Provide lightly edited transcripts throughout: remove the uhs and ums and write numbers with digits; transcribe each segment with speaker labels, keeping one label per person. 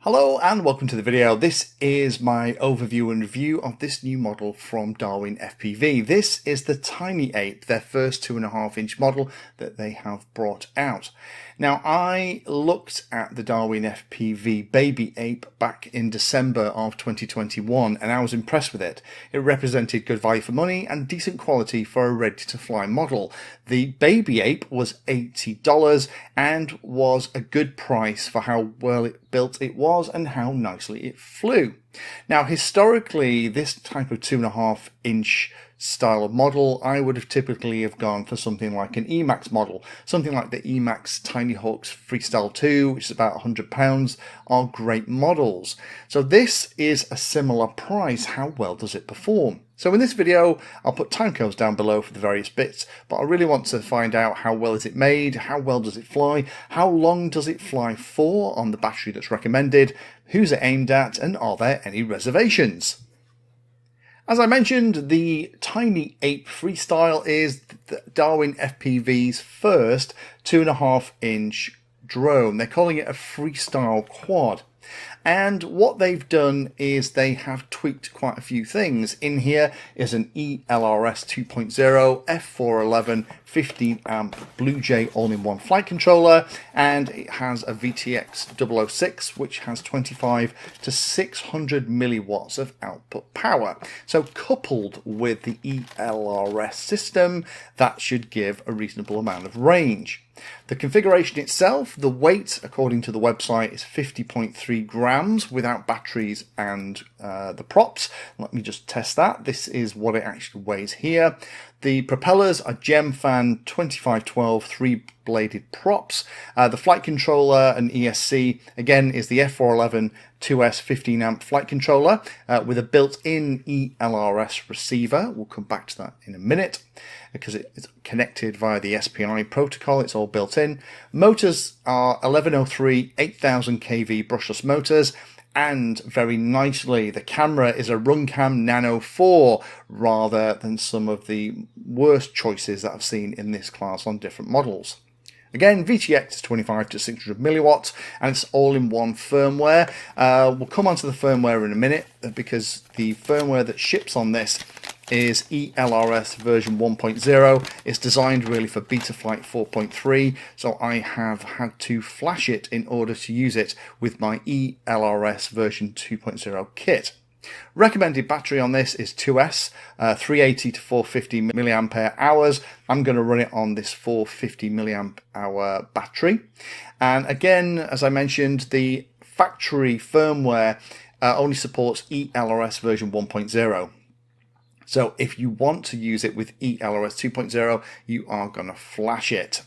Speaker 1: Hello and welcome to the video. This is my overview and review of this new model from DarwinFPV. This is the Tiny Ape, their first 2.5-inch model that they have brought out. Now, I looked at the DarwinFPV Baby Ape back in December of 2021 and I was impressed with it. It represented good value for money and decent quality for a ready-to-fly model. The Baby Ape was $80 and was a good price for how well built it was and how nicely it flew. Now, historically, this type of 2.5-inch style of model, I would have typically have gone for something like an Emax model, something like the Emax Tiny Hawks Freestyle 2, which is about £100, are great models. So this is a similar price. How well does it perform? So in this video, I'll put timecodes down below for the various bits, but I really want to find out how well is it made, how well does it fly, how long does it fly for on the battery that's recommended, who's it aimed at, and are there any reservations? As I mentioned, the Tiny Ape Freestyle is DarwinFPV's first 2.5-inch drone. They're calling it a Freestyle Quad. And what they've done is they have tweaked quite a few things. In here is an ELRS 2.0 F411 15 amp Blue Jay all-in-one flight controller, and it has a VTX 006 which has 25 to 600 milliwatts of output power. So coupled with the ELRS system, that should give a reasonable amount of range. The configuration itself, the weight according to the website is 50.3 grams without batteries and the props. Let me just test that. This is what it actually weighs here. The propellers are Gemfan 2512 3-bladed props. The flight controller and ESC again is the F411 2S 15 amp flight controller with a built-in ELRS receiver. We'll come back to that in a minute because it's connected via the SPI protocol. It's all built in. Motors are 1103 8000 kV brushless motors. And very nicely, the camera is a Runcam Nano 4 rather than some of the worst choices that I've seen in this class on different models. Again, VTX is 25 to 600 milliwatts and it's all-in-one firmware. We'll come on to the firmware in a minute because the firmware that ships on this is ELRS version 1.0. It's designed really for Betaflight 4.3, so I have had to flash it in order to use it with my ELRS version 2.0 kit. Recommended battery on this is 2S, 380 to 450 milliampere hours. I'm going to run it on this 450 milliamp hour battery. And again, as I mentioned, the factory firmware only supports ELRS version 1.0. So if you want to use it with ELRS 2.0, you are going to flash it.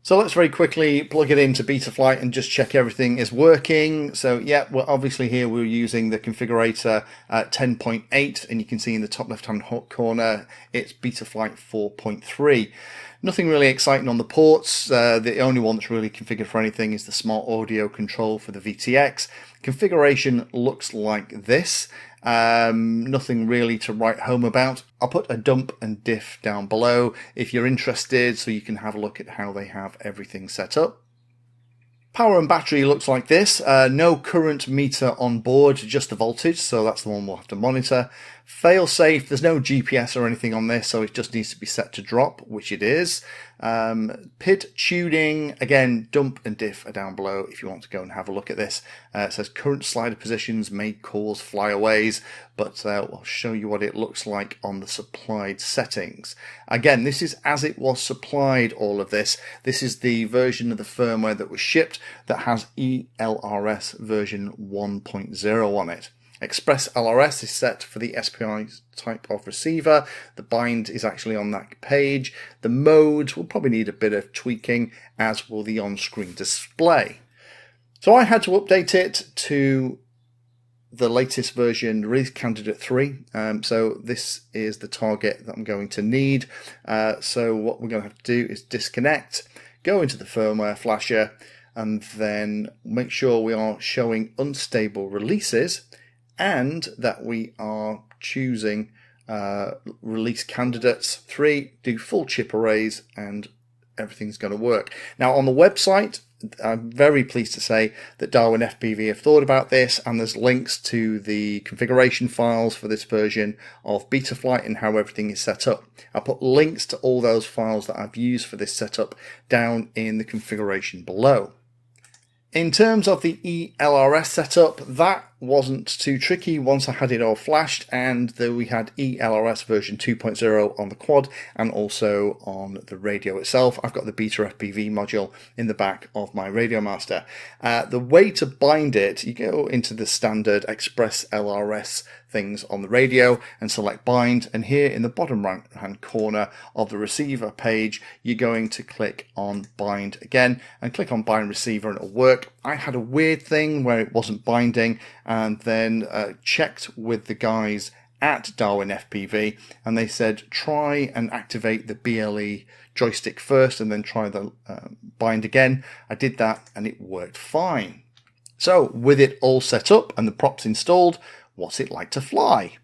Speaker 1: So let's very quickly plug it into Betaflight and just check everything is working. So yeah, well, obviously here we're using the configurator 10.8 and you can see in the top left hand corner it's Betaflight 4.3. Nothing really exciting on the ports. The only one that's really configured for anything is the smart audio control for the VTX. Configuration looks like this. Nothing really to write home about. I'll put a dump and diff down below if you're interested so you can have a look at how they have everything set up. Power and battery looks like this. No current meter on board, just the voltage, so that's the one we'll have to monitor. Fail safe, there's no GPS or anything on this, so it just needs to be set to drop, which it is. PID tuning, again, dump and diff are down below if you want to go and have a look at this. It says current slider positions may cause flyaways, but I'll show you what it looks like on the supplied settings. Again, this is as it was supplied, all of this. This is the version of the firmware that was shipped that has ELRS version 1.0 on it. Express LRS is set for the SPI type of receiver. The bind is actually on that page. The modes will probably need a bit of tweaking, as will the on-screen display. So I had to update it to the latest version, release candidate 3. So this is the target that I'm going to need. So what we're going to have to do is disconnect, go into the firmware flasher, and then make sure we are showing unstable releases and that we are choosing release candidates 3, do full chip arrays, and everything's going to work. Now on the website I'm very pleased to say that DarwinFPV have thought about this, and there's links to the configuration files for this version of Betaflight and how everything is set up. I'll put links to all those files that I've used for this setup down in the configuration below. In terms of the ELRS setup, that wasn't too tricky once I had it all flashed, and we had ELRS version 2.0 on the quad and also on the radio itself. I've got the BetaFPV module in the back of my Radio Master. The way to bind it, you go into the standard Express LRS things on the radio and select bind, and here in the bottom right hand corner of the receiver page you're going to click on bind again and click on bind receiver and it'll work. I had a weird thing where it wasn't binding, and then checked with the guys at DarwinFPV, and they said try and activate the BLE joystick first and then try the bind again. I did that and it worked fine. So with it all set up and the props installed, what's it like to fly?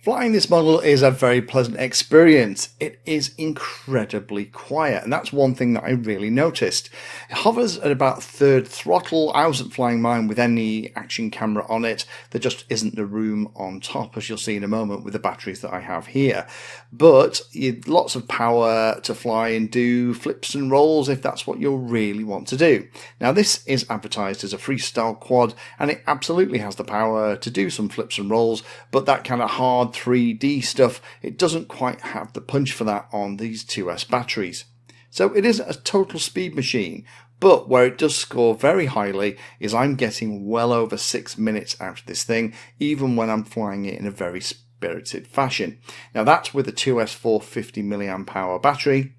Speaker 1: Flying this model is a very pleasant experience. It is incredibly quiet, and that's one thing that I really noticed. It hovers at about third throttle. I wasn't flying mine with any action camera on it. There just isn't the room on top, as you'll see in a moment with the batteries that I have here. But lots of power to fly and do flips and rolls if that's what you really want to do. Now this is advertised as a freestyle quad, and it absolutely has the power to do some flips and rolls, but that kind of hard 3D stuff, it doesn't quite have the punch for that on these 2S batteries. So it is a total speed machine, but where it does score very highly is I'm getting well over 6 minutes out of this thing, even when I'm flying it in a very spirited fashion. Now that's with a 2S 450 mAh battery,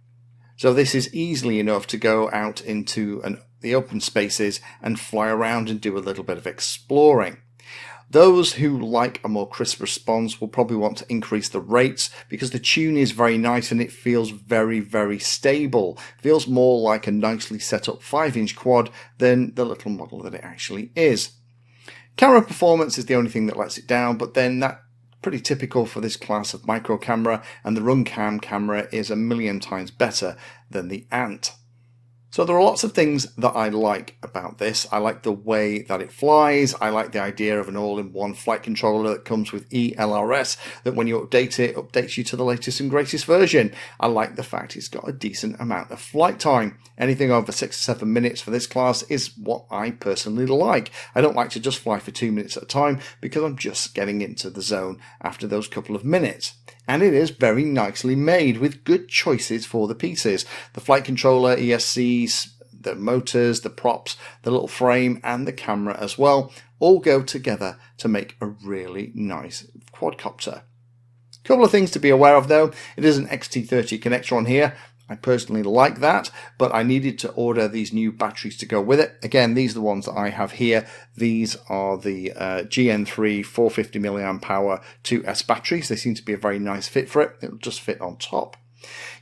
Speaker 1: so this is easily enough to go out into the open spaces and fly around and do a little bit of exploring. Those who like a more crisp response will probably want to increase the rates because the tune is very nice and it feels very, very stable. It feels more like a nicely set up 5-inch quad than the little model that it actually is. Camera performance is the only thing that lets it down, but then that's pretty typical for this class of micro camera, and the Runcam camera is 1,000,000 times better than the Ant. So there are lots of things that I like about this. I like the way that it flies. I like the idea of an all-in-one flight controller that comes with ELRS, that when you update it, updates you to the latest and greatest version. I like the fact it's got a decent amount of flight time. Anything over 6 or 7 minutes for this class is what I personally like. I don't like to just fly for 2 minutes at a time because I'm just getting into the zone after those couple of minutes. And it is very nicely made with good choices for the pieces. The flight controller, ESCs, the motors, the props, the little frame and the camera as well all go together to make a really nice quadcopter. Couple of things to be aware of though. It is an XT30 connector on here. I personally like that, but I needed to order these new batteries to go with it. Again, these are the ones that I have here. These are the GN3 450 mAh 2S batteries. They seem to be a very nice fit for it. It'll just fit on top.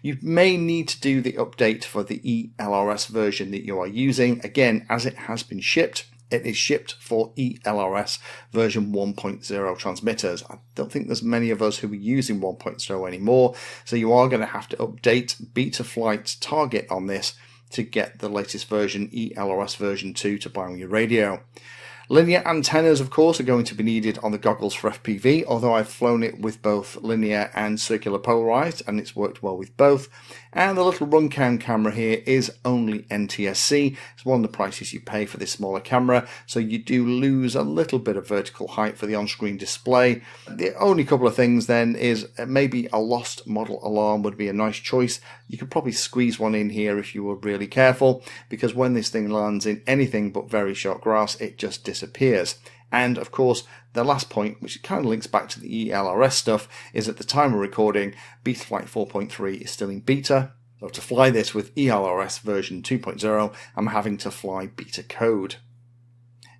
Speaker 1: You may need to do the update for the ELRS version that you are using. Again, as it has been shipped, it is shipped for ELRS version 1.0 transmitters. I don't think there's many of us who are using 1.0 anymore, so you are going to have to update Betaflight's target on this to get the latest version, ELRS version 2, to buy on your radio. Linear antennas, of course, are going to be needed on the goggles for FPV, although I've flown it with both linear and circular polarized, and it's worked well with both. And the little Runcam camera here is only NTSC. It's one of the prices you pay for this smaller camera, so you do lose a little bit of vertical height for the on-screen display. The only couple of things then is maybe a lost model alarm would be a nice choice. You could probably squeeze one in here if you were really careful, because when this thing lands in anything but very short grass, it just disappears. And of course, the last point, which kind of links back to the ELRS stuff, is at the time of recording, Betaflight 4.3 is still in beta. So to fly this with ELRS version 2.0, I'm having to fly beta code.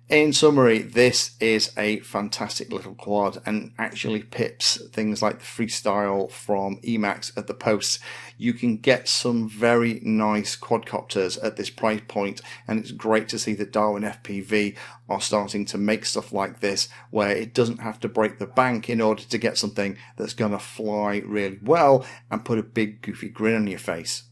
Speaker 1: In summary, this is a fantastic little quad and actually pips things like the freestyle from Emacs at the posts. You can get some very nice quadcopters at this price point, and it's great to see that DarwinFPV are starting to make stuff like this where it doesn't have to break the bank in order to get something that's going to fly really well and put a big goofy grin on your face.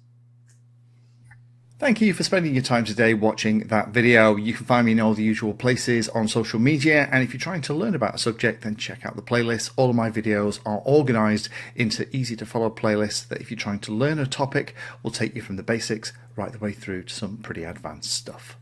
Speaker 1: Thank you for spending your time today watching that video. You can find me in all the usual places on social media, and if you're trying to learn about a subject, then check out the playlist. All of my videos are organized into easy to follow playlists that if you're trying to learn a topic will take you from the basics right the way through to some pretty advanced stuff.